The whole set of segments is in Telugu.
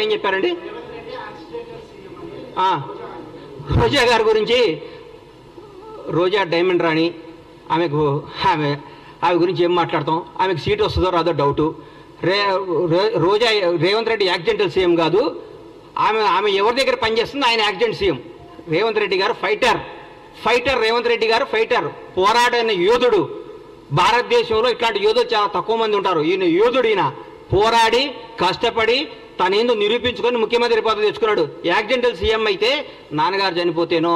ఏం చెప్పారండి? రోజా గారి గురించి, రోజా డైమండ్ రాణి, ఆమె గురించి ఏం మాట్లాడతాం? ఆమెకు సీట్ వస్తుందో రాదో డౌటు. రోజా రేవంత్ రెడ్డి యాక్సిడెంటల్ సీఎం కాదు, ఆమె ఎవరి దగ్గర పనిచేస్తుంది? ఆయన యాక్సిడెంట్ సీఎం. రేవంత్ రెడ్డి గారు ఫైటర్ రేవంత్ రెడ్డి గారు ఫైటర్, పోరాడిన యోధుడు. భారతదేశంలో ఇట్లాంటి యోధులు చాలా తక్కువ మంది ఉంటారు. ఈయన యోధుడు. ఈయన పోరాడి కష్టపడి తనేందో నిరూపించుకొని ముఖ్యమంత్రి పదవి తెచ్చుకున్నాడు. యాక్సిడెంటల్ సీఎం అయితే నాన్నగారు చనిపోతేనో,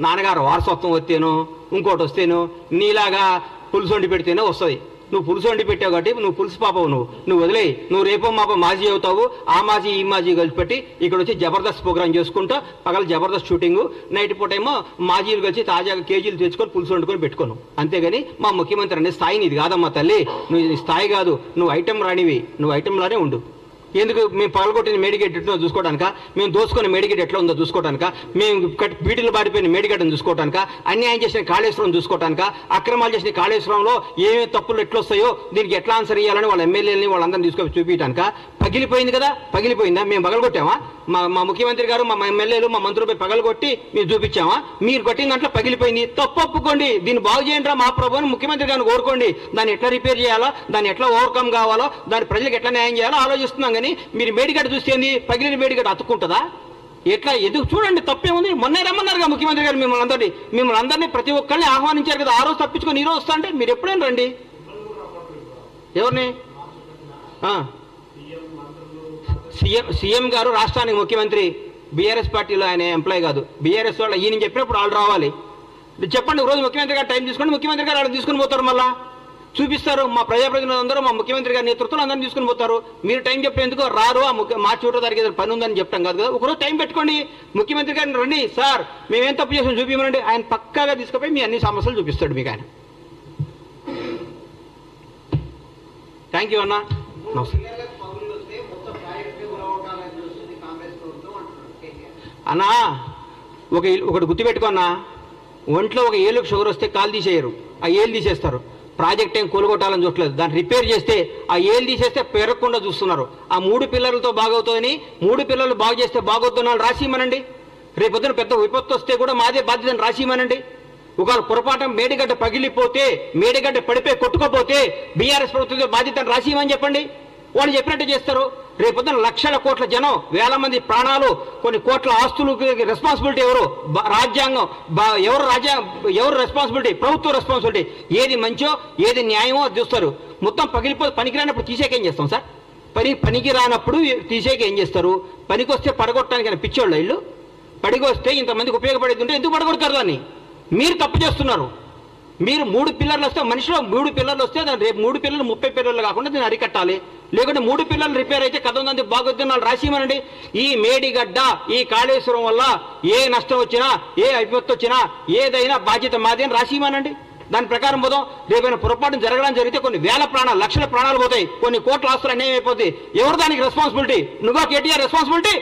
నాన్నగారు వారసత్వం వస్తేనో, ఇంకోటి వస్తేనో, నీలాగా పులుసు వండి పెడితేనే వస్తుంది. నువ్వు పులుసు వండి పెట్టావు కాబట్టి నువ్వు పులుసు పాపవు. నువ్వు వదిలేయి. నువ్వు రేపో మాపో మాజీ అవుతావు. ఆ మాజీ ఈ మాజీ కలిసి పెట్టి ఇక్కడ వచ్చి జబర్దస్త్ ప్రోగ్రామ్ చేసుకుంటా, పగల జబర్దస్త్ షూటింగు, నైట్ పూట ఏమో మాజీలు కలిసి తాజాగా కేజీలు తెచ్చుకొని పులుసు వండుకొని పెట్టుకోను. అంతేగాని మా ముఖ్యమంత్రి అనే స్థాయి నీది కాదమ్మా తల్లి. నువ్వు స్థాయి కాదు, నువ్వు ఐటెం రానివి. నువ్వు ఐటెంలానే ఉండు. ఎందుకు? మేము పగలగొట్టిన మేడిగడ్డ ఎట్లా చూసుకోవడానిక, మేము దోసుకున్న మేడిగడ్డ ఎట్లా ఉందో చూసుకోవడానిక, మేము బీటీలు బాడిపోయిన మేడిగడ్డను చూసుకోవడానిక, అన్యాయం చేసిన కాళేశ్వరం చూసుకోవడానిక, అక్రమాలు చేసిన కాళేశ్వరంలో ఏమేమి తప్పులు ఎట్లా వస్తాయో దీనికి ఎట్లా ఆన్సర్ ఇవ్వాలని వాళ్ళ ఎమ్మెల్యేలని వాళ్ళందరినీ తీసుకొని చూపించడానిక. పగిలిపోయింది కదా, పగిలిపోయిందా? మేము పగలగొట్టామా? మా ముఖ్యమంత్రి గారు, మా ఎమ్మెల్యేలు, మా మంత్రులపై పగలగొట్టి మేము చూపించామా? మీరు కొట్టిన దాంట్లో పగిలిపోయింది, తప్పు ఒప్పుకోండి, దీన్ని బాగు చేయండి మా ప్రభు అని ముఖ్యమంత్రి గారిని కోరుకోండి. దాన్ని ఎట్లా రిపేర్ చేయాలో, దాన్ని ఎట్లా ఓవర్కమ్ కావాలో, దాని ప్రజలకు ఎట్లా న్యాయం చేయాలో ఆలోచిస్తున్నాం. కానీ మీరు మేడిగడ్డ చూస్తేంది? పగిలిన మేడిగడ్డ అతుక్కుంటుందా? ఎట్లా? ఎందుకు? చూడండి, తప్పేముంది? మొన్నే రమ్మన్నారుగా ముఖ్యమంత్రి గారు మిమ్మల్ని అందరినీ ప్రతి ఒక్కరిని ఆహ్వానించారు కదా. ఆ రోజు తప్పించుకొని ఈ రోజు వస్తా అంటే మీరు ఎప్పుడైనా రండి. ఎవరిని? సీఎం గారు రాష్ట్రానికి ముఖ్యమంత్రి, బీఆర్ఎస్ పార్టీలో ఆయన ఎంప్లాయ్ కాదు. బీఆర్ఎస్ వాళ్ళు ఈయన చెప్పినప్పుడు వాళ్ళు రావాలి. చెప్పండి, రోజు ముఖ్యమంత్రి గారు టైం తీసుకోండి, ముఖ్యమంత్రి గారు వాళ్ళు తీసుకుని పోతారు, మళ్ళా చూపిస్తారు. మా ప్రజాప్రతినిధులు అందరూ మా ముఖ్యమంత్రి గారి నేతృత్వంలో అందరినీ తీసుకుని పోతారు. మీరు టైం చెప్పేందుకు రారు. మార్చి 1వ తారీఖు పని ఉందని చెప్తాం కాదు కదా. ఒకరోజు టైం పెట్టుకోండి, ముఖ్యమంత్రి గారిని రండి, సార్ మేమేం తప్పు చేసాం చూపించమనండి. ఆయన పక్కాగా తీసుకుపోయి మీ అన్ని సమస్యలు చూపిస్తాడు మీకు ఆయన. థ్యాంక్ యూ అన్న. అన్నా ఒకటి గుర్తుపెట్టుకున్నా, ఒంట్లో ఒక ఏళ్ళకు షుగర్ వస్తే కాలు తీసేయరు, ఆ ఏళ్ళు తీసేస్తారు. ప్రాజెక్ట్ ఏం కూలగొట్టాలని చూడలేదు, దాన్ని రిపేర్ చేస్తే ఆ ఏళ్ళు తీసేస్తే పెరగకుండా చూస్తున్నారు. ఆ 3 పిల్లలతో బాగవుతుందని, 3 పిల్లలు బాగు చేస్తే బాగవుతున్నాను రాసిమనండి. రేపొద్దున పెద్ద విపత్తు వస్తే కూడా మాదే బాధ్యతను రాసిమనండి. ఒకవేళ పొరపాటు మేడిగడ్డ పగిలిపోతే, మేడిగడ్డ పడిపోయి కొట్టుకోపోతే బీఆర్ఎస్ ప్రభుత్వం బాధ్యతను రాసిమని చెప్పండి. వాళ్ళు చెప్పినట్టు చేస్తారు. రేపొద్దున లక్షల కోట్ల జనం, వేల మంది ప్రాణాలు, కొన్ని కోట్ల ఆస్తులు రెస్పాన్సిబిలిటీ ఎవరు? రాజ్యాంగం. ఎవరు రెస్పాన్సిబిలిటీ? ప్రభుత్వ రెస్పాన్సిబిలిటీ. ఏది మంచో ఏది న్యాయమో అది చూస్తారు. మొత్తం పగిలిపోతే పనికిరానప్పుడు తీసేకేం చేస్తాం సార్? పనికి రానప్పుడు తీసేకేం చేస్తారు? పనికి వస్తే పడగొట్టడానికి పిచ్చోళ్ళు ఇల్లు. పడికి వస్తే ఇంతమందికి ఉపయోగపడేది ఉంటే ఎందుకు పడగొడతారు దాన్ని? మీరు తప్పు చేస్తున్నారు. మీరు 3 పిల్లర్లు వస్తే, మనిషిలో 3 పిల్లర్లు వస్తే రేపు 3 పిల్లలు 30 పిల్లలు కాకుండా దీన్ని అరికట్టాలి. లేకుంటే 3 పిల్లలు రిపేర్ అయితే కథ ఉందంటే బాగొద్దున్నాళ్ళు రాసిమనండి. ఈ మేడిగడ్డ, ఈ కాళేశ్వరం వల్ల ఏ నష్టం వచ్చినా, ఏ విపత్తు వచ్చినా ఏదైనా బాధ్యత మాది అని రాసిమనండి. దాని ప్రకారం పోదాం. రేపైనా పొరపాటు జరగడం జరిగితే కొన్ని వేల ప్రాణాలు, లక్షల ప్రాణాలు పోతాయి, కొన్ని కోట్ల ఆస్తులు అన్యాయం అయిపోతాయి. ఎవరు దానికి రెస్పాన్సిబిలిటీ? నువ్వా కేటీఆర్ రెస్పాన్సిబిలిటీ?